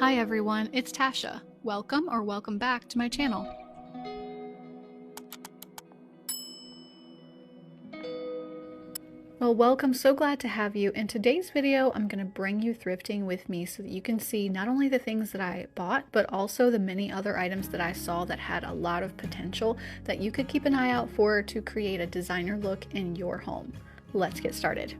Hi everyone, it's Tasha. Welcome or welcome back to my channel. Well, welcome, so glad to have you. In today's video, I'm going to bring you thrifting with me so that you can see not only the things that I bought, but also the many other items that I saw that had a lot of potential that you could keep an eye out for to create a designer look in your home. Let's get started.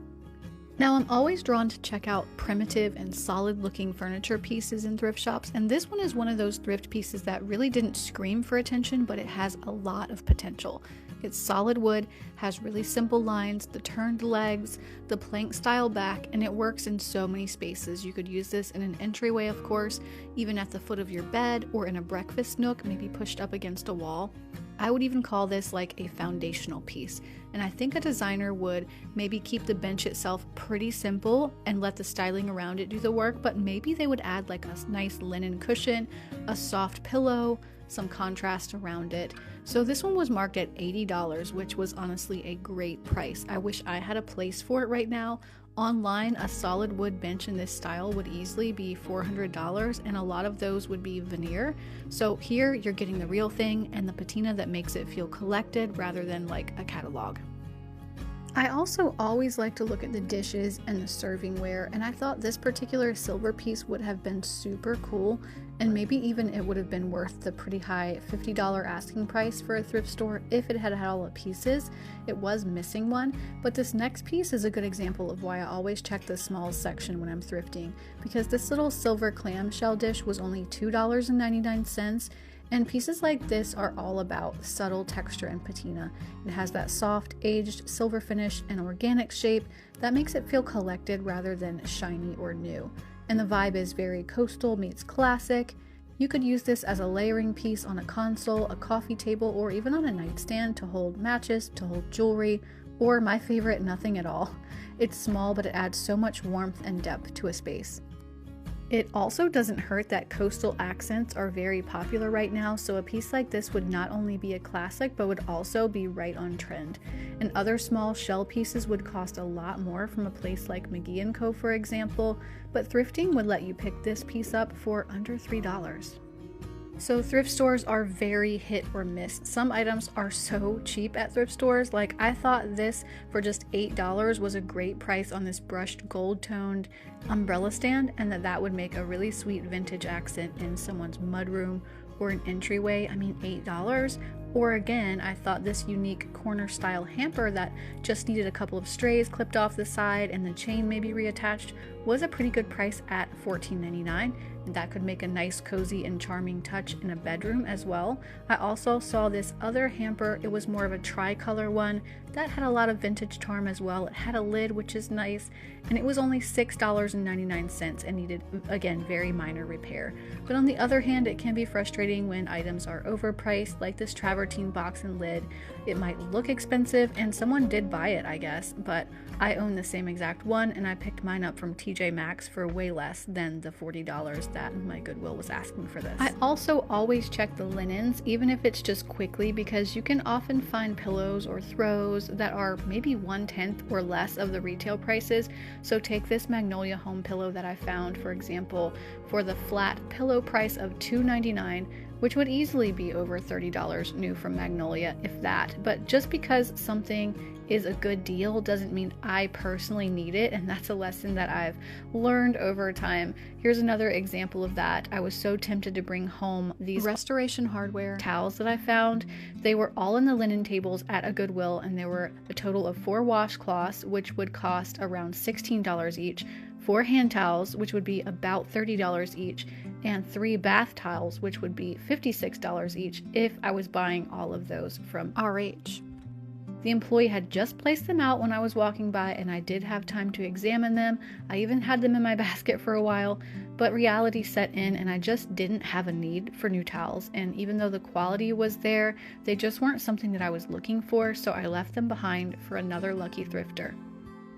Now, I'm always drawn to check out primitive and solid looking furniture pieces in thrift shops, and this one is one of those thrift pieces that really didn't scream for attention, but it has a lot of potential. It's solid wood, has really simple lines, the turned legs, the plank style back, and it works in so many spaces. You could use this in an entryway, of course, even at the foot of your bed or in a breakfast nook, maybe pushed up against a wall. I would even call this like a foundational piece, and I think a designer would maybe keep the bench itself pretty simple and let the styling around it do the work, but maybe they would add like a nice linen cushion, a soft pillow, some contrast around it. So this one was marked at $80, which was honestly a great price. I wish I had a place for it right now. Online, a solid wood bench in this style would easily be $400, and a lot of those would be veneer. So here you're getting the real thing and the patina that makes it feel collected rather than like a catalog. I also always like to look at the dishes and the servingware, and I thought this particular silver piece would have been super cool, and maybe even it would have been worth the pretty high $50 asking price for a thrift store if it had all the pieces. It was missing one, but this next piece is a good example of why I always check the smalls section when I'm thrifting, because this little silver clamshell dish was only $2.99. And pieces like this are all about subtle texture and patina. It has that soft, aged silver finish and organic shape that makes it feel collected rather than shiny or new. And the vibe is very coastal meets classic. You could use this as a layering piece on a console, a coffee table, or even on a nightstand to hold matches, to hold jewelry, or my favorite, nothing at all. It's small, but it adds so much warmth and depth to a space. It also doesn't hurt that coastal accents are very popular right now, so a piece like this would not only be a classic, but would also be right on trend. And other small shell pieces would cost a lot more from a place like McGee & Co, for example, but thrifting would let you pick this piece up for under $3. So thrift stores are very hit or miss. Some items are so cheap at thrift stores. Like I thought this for just $8 was a great price on this brushed gold toned umbrella stand, and that would make a really sweet vintage accent in someone's mudroom or an entryway. I mean, $8. Or again, I thought this unique corner style hamper that just needed a couple of strays clipped off the side and the chain maybe reattached was a pretty good price at $14.99, and that could make a nice cozy and charming touch in a bedroom as well. I also saw this other hamper. It was more of a tricolor one that had a lot of vintage charm as well. It had a lid, which is nice, and it was only $6.99 and needed, again, very minor repair. But on the other hand, it can be frustrating when items are overpriced, like this travertine box and lid. It might look expensive, and someone did buy it, I guess, but I own the same exact one, and I picked mine up from TJ Maxx for way less than the $40 that my Goodwill was asking for this. I also always check the linens, even if it's just quickly, because you can often find pillows or throws that are maybe 1/10 or less of the retail prices. So take this Magnolia home pillow that I found, for example, for the flat pillow price of $2.99, which would easily be over $30 new from Magnolia, if that. But just because something is a good deal doesn't mean I personally need it, and that's a lesson that I've learned over time. Here's another example of that. I was so tempted to bring home these Restoration Hardware towels that I found. They were all in the linen tables at a Goodwill, and there were a total of 4 washcloths, which would cost around $16 each, 4 hand towels, which would be about $30 each, and 3 bath towels, which would be $56 each if I was buying all of those from RH. The employee had just placed them out when I was walking by, and I did have time to examine them. I even had them in my basket for a while, but reality set in and I just didn't have a need for new towels. And even though the quality was there, they just weren't something that I was looking for, so I left them behind for another lucky thrifter.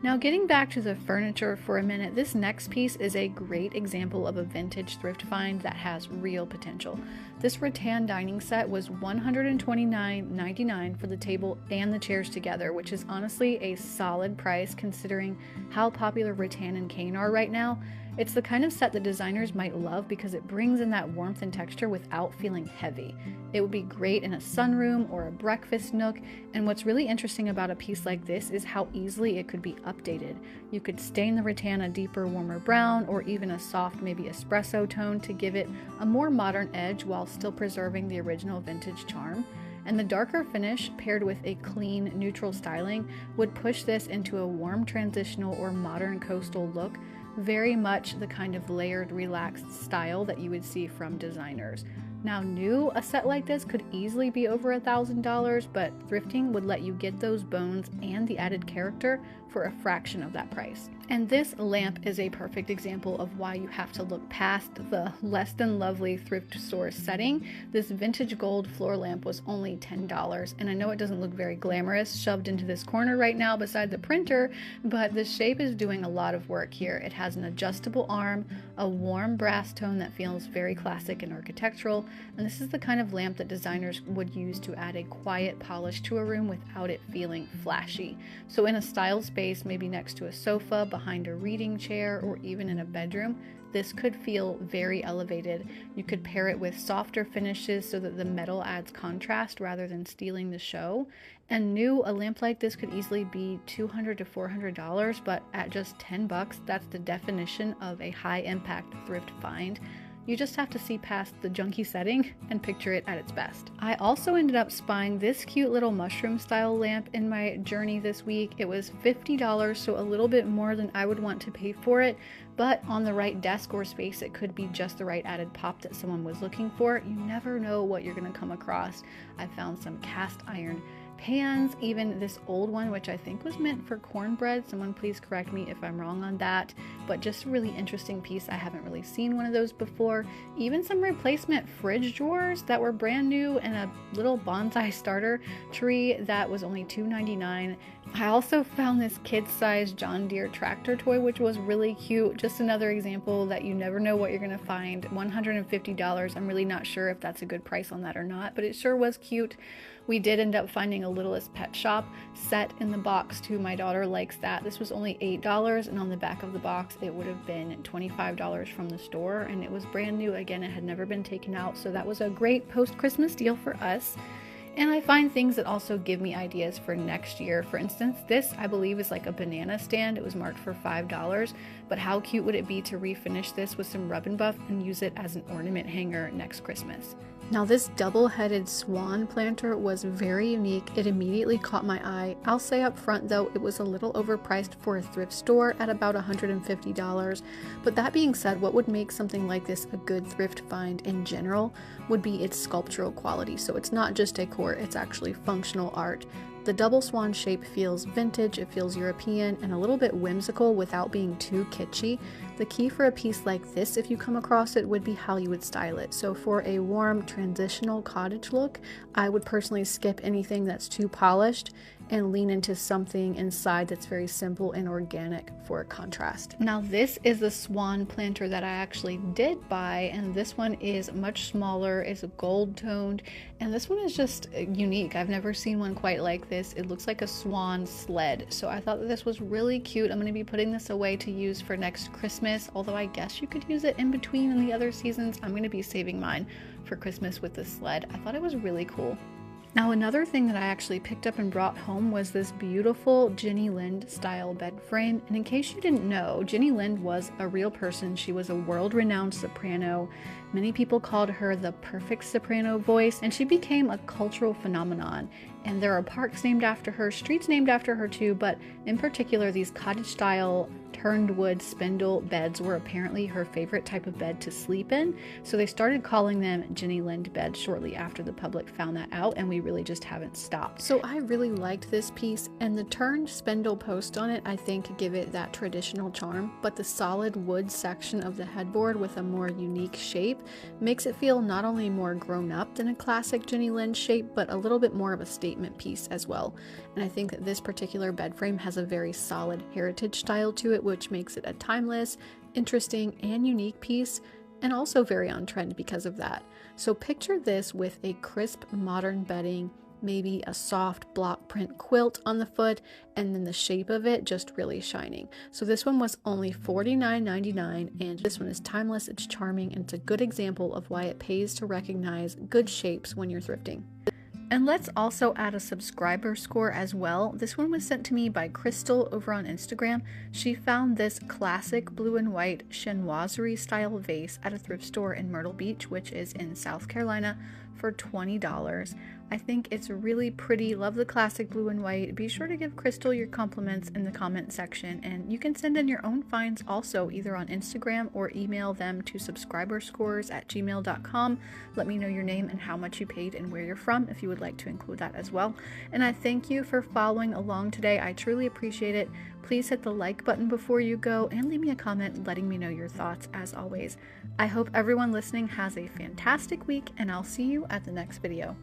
Now, getting back to the furniture for a minute, this next piece is a great example of a vintage thrift find that has real potential. This rattan dining set was $129.99 for the table and the chairs together, which is honestly a solid price considering how popular rattan and cane are right now. It's the kind of set that designers might love because it brings in that warmth and texture without feeling heavy. It would be great in a sunroom or a breakfast nook, and what's really interesting about a piece like this is how easily it could be updated. You could stain the rattan a deeper, warmer brown, or even a soft, maybe espresso tone to give it a more modern edge while still preserving the original vintage charm. And the darker finish paired with a clean, neutral styling would push this into a warm transitional or modern coastal look, very much the kind of layered, relaxed style that you would see from designers. Now new, a set like this could easily be over $1,000, but thrifting would let you get those bones and the added character for a fraction of that price. And this lamp is a perfect example of why you have to look past the less than lovely thrift store setting. This vintage gold floor lamp was only $10, and I know it doesn't look very glamorous shoved into this corner right now beside the printer, but the shape is doing a lot of work here. It has an adjustable arm, a warm brass tone that feels very classic and architectural, and this is the kind of lamp that designers would use to add a quiet polish to a room without it feeling flashy. So in a styled space, maybe next to a sofa, behind a reading chair, or even in a bedroom, this could feel very elevated. You could pair it with softer finishes so that the metal adds contrast rather than stealing the show. And new, a lamp like this could easily be $200 to $400, but at just $10, that's the definition of a high impact thrift find. You just have to see past the junky setting and picture it at its best. I also ended up spying this cute little mushroom style lamp in my journey this week. It was $50, so a little bit more than I would want to pay for it, but on the right desk or space, it could be just the right added pop that someone was looking for. You never know what you're gonna come across. I found some cast iron pans, even this old one, which I think was meant for cornbread. Someone please correct me if I'm wrong on that, but just a really interesting piece. I haven't really seen one of those before. Even some replacement fridge drawers that were brand new, and a little bonsai starter tree that was only $2.99. I also found this kid-sized John Deere tractor toy, which was really cute. Just another example that you never know what you're gonna find. $150. I'm really not sure if that's a good price on that or not, but it sure was cute. We did end up finding a Littlest Pet Shop set in the box too. My daughter likes that. This was only $8, and on the back of the box it would have been $25 from the store, and it was brand new. Again, it had never been taken out, so that was a great post-Christmas deal for us. And I find things that also give me ideas for next year. For instance, this I believe is like a banana stand. It was marked for $5, but how cute would it be to refinish this with some rub and buff and use it as an ornament hanger next Christmas? Now this double-headed swan planter was very unique. It immediately caught my eye. I'll say up front though, it was a little overpriced for a thrift store at about $150. But that being said, what would make something like this a good thrift find in general would be its sculptural quality. So it's not just decor, it's actually functional art. The double swan shape feels vintage, it feels European, and a little bit whimsical without being too kitschy. The key for a piece like this, if you come across it, would be how you would style it. So for a warm, transitional cottage look, I would personally skip anything that's too polished and lean into something inside that's very simple and organic for a contrast. Now this is the swan planter that I actually did buy, and this one is much smaller, it's gold toned, and this one is just unique. I've never seen one quite like this. It looks like a swan sled, so I thought that this was really cute. I'm going to be putting this away to use for next Christmas, although I guess you could use it in between in the other seasons. I'm going to be saving mine for Christmas with the sled. I thought it was really cool. Now another thing that I actually picked up and brought home was this beautiful Jenny Lind style bed frame. And in case you didn't know, Jenny Lind was a real person. She was a world-renowned soprano. Many people called her the perfect soprano voice, and she became a cultural phenomenon. And there are parks named after her, streets named after her too, but in particular these cottage style turned wood spindle beds were apparently her favorite type of bed to sleep in. So they started calling them Jenny Lind beds shortly after the public found that out, and we really just haven't stopped. So I really liked this piece, and the turned spindle post on it I think give it that traditional charm, but the solid wood section of the headboard with a more unique shape makes it feel not only more grown up than a classic Jenny Lind shape, but a little bit more of a statement piece as well. And I think that this particular bed frame has a very solid heritage style to it, which makes it a timeless, interesting, and unique piece, and also very on trend because of that. So picture this with a crisp modern bedding, maybe a soft block print quilt on the foot, and then the shape of it just really shining. So this one was only $49.99, and this one is timeless, it's charming, and it's a good example of why it pays to recognize good shapes when you're thrifting. And let's also add a subscriber score as well. This one was sent to me by Crystal over on Instagram. She found this classic blue and white chinoiserie style vase at a thrift store in Myrtle Beach, which is in South Carolina, for $20. I think it's really pretty. Love the classic blue and white. Be sure to give Crystal your compliments in the comment section, and you can send in your own finds also either on Instagram or email them to subscriberscores@gmail.com. Let me know your name and how much you paid and where you're from if you would like to include that as well. And I thank you for following along today. I truly appreciate it. Please hit the like button before you go and leave me a comment letting me know your thoughts as always. I hope everyone listening has a fantastic week, and I'll see you at the next video.